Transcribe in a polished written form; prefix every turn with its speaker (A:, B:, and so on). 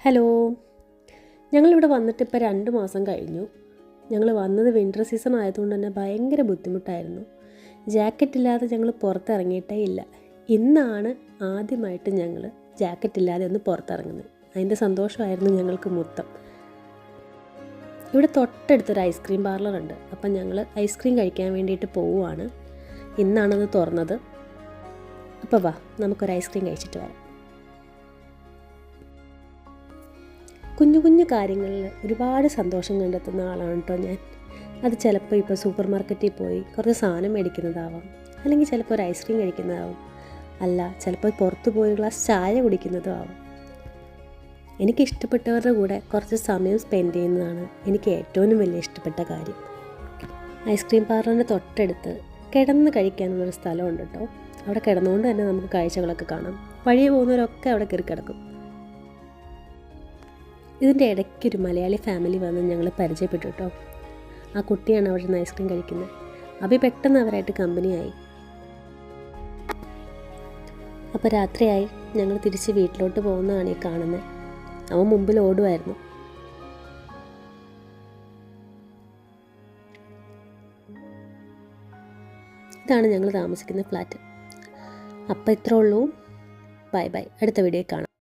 A: Hello, ഞങ്ങളിവിടെ വന്നിട്ട് ഇപ്പോൾ 2 മാസം കഴിഞ്ഞു. ഞങ്ങൾ വന്നത് വിൻ്റർ സീസൺ ആയതുകൊണ്ട് തന്നെ ഭയങ്കര ബുദ്ധിമുട്ടായിരുന്നു. ജാക്കറ്റ് ഇല്ലാതെ ഞങ്ങൾ പുറത്തിറങ്ങിയിട്ടേ ഇല്ല. ഇന്നാണ് ആദ്യമായിട്ട് ഞങ്ങൾ ജാക്കറ്റ് ഇല്ലാതെ ഒന്ന് പുറത്തിറങ്ങുന്നത്. അതിൻ്റെ സന്തോഷമായിരുന്നു ഞങ്ങൾക്ക് മൊത്തം. ഇവിടെ തൊട്ടടുത്തൊരു ഐസ്ക്രീം പാർലറുണ്ട്. അപ്പം ഞങ്ങൾ ഐസ്ക്രീം കഴിക്കാൻ വേണ്ടിയിട്ട് പോവുകയാണ്. ഇന്നാണത് തുറന്നത്. അപ്പോൾ വാ, നമുക്കൊരു ഐസ്ക്രീം കഴിച്ചിട്ട് വരാം. കുഞ്ഞു കുഞ്ഞു കാര്യങ്ങളിൽ ഒരുപാട് സന്തോഷം കണ്ടെത്തുന്ന ആളാണ് കേട്ടോ ഞാൻ. അത് ചിലപ്പോൾ ഇപ്പോൾ സൂപ്പർ മാർക്കറ്റിൽ പോയി കുറച്ച് സാധനം മേടിക്കുന്നതാവാം, അല്ലെങ്കിൽ ചിലപ്പോൾ ഒരു ഐസ്ക്രീം കഴിക്കുന്നതാവും, അല്ല ചിലപ്പോൾ പുറത്ത് പോയി ഒരു ഗ്ലാസ് ചായ കുടിക്കുന്നതും ആവും. എനിക്കിഷ്ടപ്പെട്ടവരുടെ കൂടെ കുറച്ച് സമയം സ്പെൻഡ് ചെയ്യുന്നതാണ് എനിക്ക് ഏറ്റവും വലിയ ഇഷ്ടപ്പെട്ട കാര്യം. ഐസ്ക്രീം പാർലറിൻ്റെ തൊട്ടടുത്ത് കിടന്ന് കഴിക്കാനുള്ളൊരു സ്ഥലമുണ്ട് കേട്ടോ. അവിടെ കിടന്നുകൊണ്ട് തന്നെ നമുക്ക് കാഴ്ചകളൊക്കെ കാണാം. വഴിയെ പോകുന്നവരൊക്കെ അവിടെ കയറി കിടക്കും. ഇതിൻ്റെ ഇടയ്ക്കൊരു മലയാളി ഫാമിലി വന്ന് ഞങ്ങൾ പരിചയപ്പെട്ടു കേട്ടോ. ആ കുട്ടിയാണ് അവിടെ നിന്ന് ഐസ്ക്രീം കഴിക്കുന്നത്. അഭി പെട്ടെന്ന് അവരായിട്ട് കമ്പനിയായി. അപ്പോൾ രാത്രിയായി. ഞങ്ങൾ തിരിച്ച് വീട്ടിലോട്ട് പോകുന്നതാണ് ഈ കാണുന്നത്. അവൻ മുമ്പിൽ ഓടുമായിരുന്നു. ഇതാണ് ഞങ്ങൾ താമസിക്കുന്ന ഫ്ലാറ്റ്. അപ്പോൾ ഇത്രേ ഉള്ളൂ. Bye bye. അടുത്ത വീഡിയോയിൽ കാണാം.